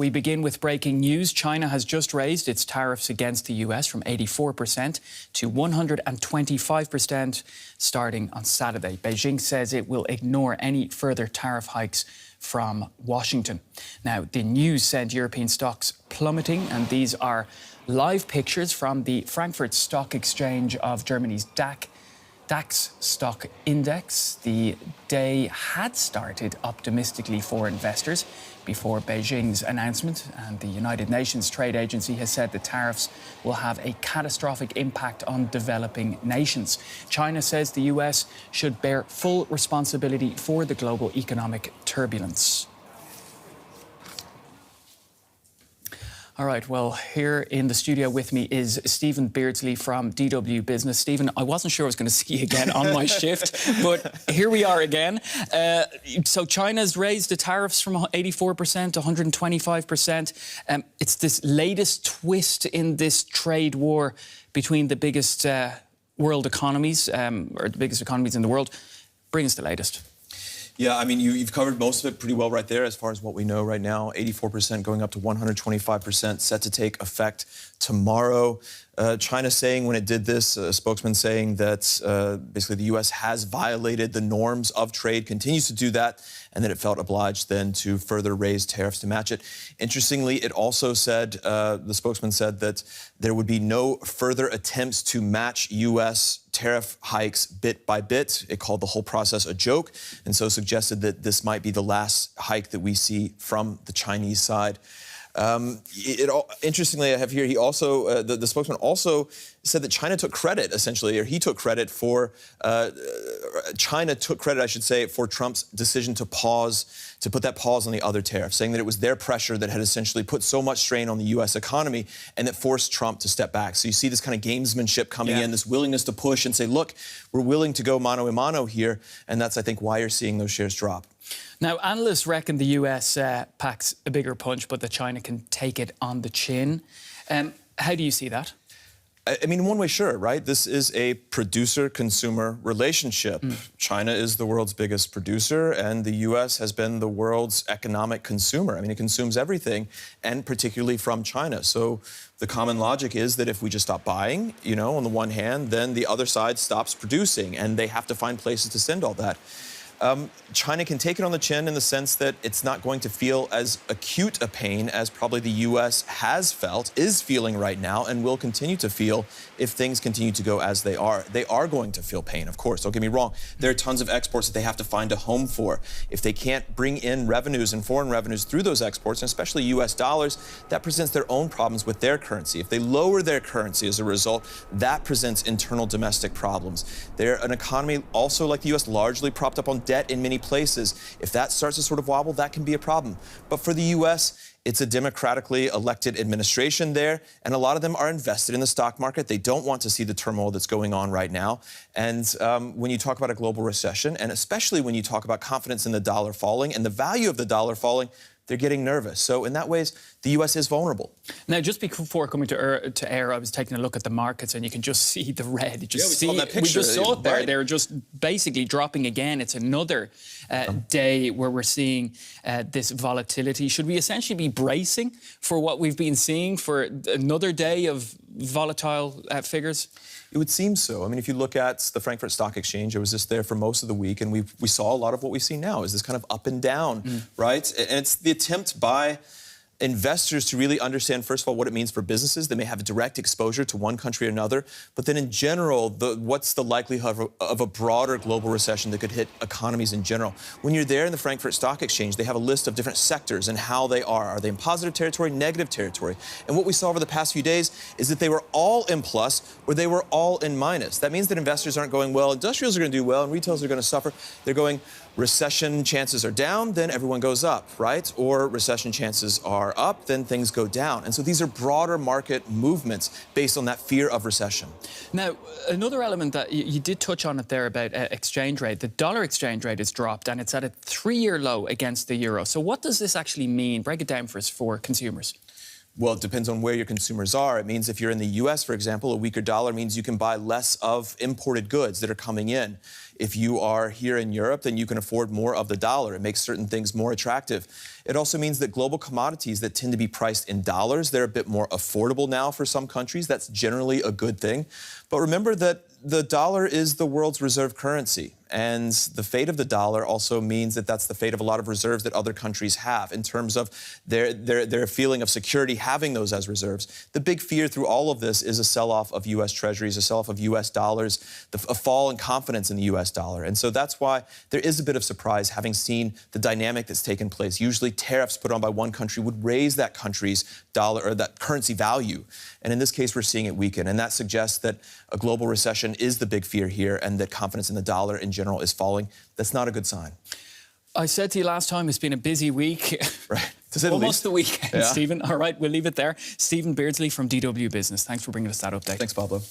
we begin with breaking news. China has just raised its tariffs against the US from 84% to 125% starting on Saturday. Beijing says it will ignore any further tariff hikes from Washington. Now, the news sent European stocks plummeting, and these are live pictures from the Frankfurt Stock Exchange of Germany's DAX stock index. The day had started optimistically for investors before Beijing's announcement, and the United Nations Trade Agency has said the tariffs will have a catastrophic impact on developing nations. China says the US should bear full responsibility for the global economic turbulence. All right, well, here in the studio with me is Stephen Beardsley from DW Business. Stephen, I wasn't sure I was going to see you again on my shift, but here we are again. So China's raised the tariffs from 84% to 125%. It's this latest twist in this trade war between the biggest world economies, or the biggest economies in the world. Bring us the latest. Yeah, I mean, you've covered most of it pretty well right there as far as what we know right now. 84% going up to 125%, set to take effect tomorrow. China saying when it did this, a spokesman saying that basically the U.S. has violated the norms of trade, continues to do that, and that it felt obliged then to further raise tariffs to match it. Interestingly, it also said, the spokesman said that there would be no further attempts to match U.S. tariff hikes bit by bit. It called the whole process a joke, and so suggested that this might be the last hike that we see from the Chinese side. Interestingly, I have here, he also, the spokesman also said that China took credit, essentially, or he took credit for, China took credit, I should say, for Trump's decision to put that pause on the other tariffs, saying that it was their pressure that had essentially put so much strain on the U.S. economy and that forced Trump to step back. So you see this kind of gamesmanship coming in, this willingness to push and say, look, we're willing to go mano a mano here, and that's, I think, why you're seeing those shares drop. Now, analysts reckon the US packs a bigger punch, but that China can take it on the chin. How do you see that? I mean, in one way, sure, right? This is a producer-consumer relationship. China is the world's biggest producer, and the U.S. has been the world's economic consumer. I mean, it consumes everything, and particularly from China. So the common logic is that if we just stop buying, you know, on the one hand, then the other side stops producing, and they have to find places to send all that. China can take it on the chin in the sense that it's not going to feel as acute a pain as probably the U.S. has felt, is feeling right now, and will continue to feel if things continue to go as they are. They are going to feel pain, of course, don't get me wrong. There are tons of exports that they have to find a home for. If they can't bring in revenues and foreign revenues through those exports, and especially U.S. dollars, that presents their own problems with their currency. If they lower their currency as a result, that presents internal domestic problems. They're an economy also like the U.S. largely propped up on debt in many places. If that starts to sort of wobble, that can be a problem. But for the U.S., it's a democratically elected administration there, and a lot of them are invested in the stock market. They don't want to see the turmoil that's going on right now. And when you talk about a global recession, and especially when you talk about confidence in the dollar falling and the value of the dollar falling, they're getting nervous. So in that ways, the U.S. is vulnerable. Now, just before coming to air, I was taking a look at the markets, and you can just see the red. You just saw that picture. We just saw it there. Right. They're just basically dropping again. It's another day where we're seeing this volatility. Should we essentially be bracing for what we've been seeing for another day of volatile figures? It would seem so. I mean, if you look at the Frankfurt Stock Exchange, it was just there for most of the week, and we saw a lot of what we see now is this kind of up and down, right? And it's the attempt by investors to really understand, first of all, what it means for businesses. They may have a direct exposure to one country or another, but then in general, what's the likelihood of a broader global recession that could hit economies in general? When you're there in the Frankfurt Stock Exchange, they have a list of different sectors and how they are. Are they in positive territory, negative territory? And what we saw over the past few days is that they were all in plus or they were all in minus. That means that investors aren't going, well, industrials are going to do well and retailers are going to suffer. They're going, recession chances are down, then everyone goes up, right? Or recession chances are up, then things go down. And so these are broader market movements based on that fear of recession. Now, another element that you did touch on it there about exchange rate. The dollar exchange rate has dropped, and it's at a 3-year low against the euro. So what does this actually mean? Break it down for us for consumers. Well, it depends on where your consumers are. It means if you're in the U.S., for example, a weaker dollar means you can buy less of imported goods that are coming in. If you are here in Europe, then you can afford more of the dollar. It makes certain things more attractive. It also means that global commodities that tend to be priced in dollars, they're a bit more affordable now for some countries. That's generally a good thing. But remember that the dollar is the world's reserve currency. And the fate of the dollar also means that that's the fate of a lot of reserves that other countries have in terms of their feeling of security having those as reserves. The big fear through all of this is a sell-off of U.S. treasuries, a sell-off of U.S. dollars, a fall in confidence in the U.S. dollar. And so that's why there is a bit of surprise having seen the dynamic that's taken place. Usually tariffs put on by one country would raise that country's dollar or that currency value. And in this case, we're seeing it weaken. And that suggests that a global recession is the big fear here and that confidence in the dollar in general is falling. That's not a good sign. I said to you last time, it's been a busy week. Right. To say the least. Almost the weekend, yeah. Stephen. All right, we'll leave it there. Stephen Beardsley from DW Business. Thanks for bringing us that update. Thanks, Pablo.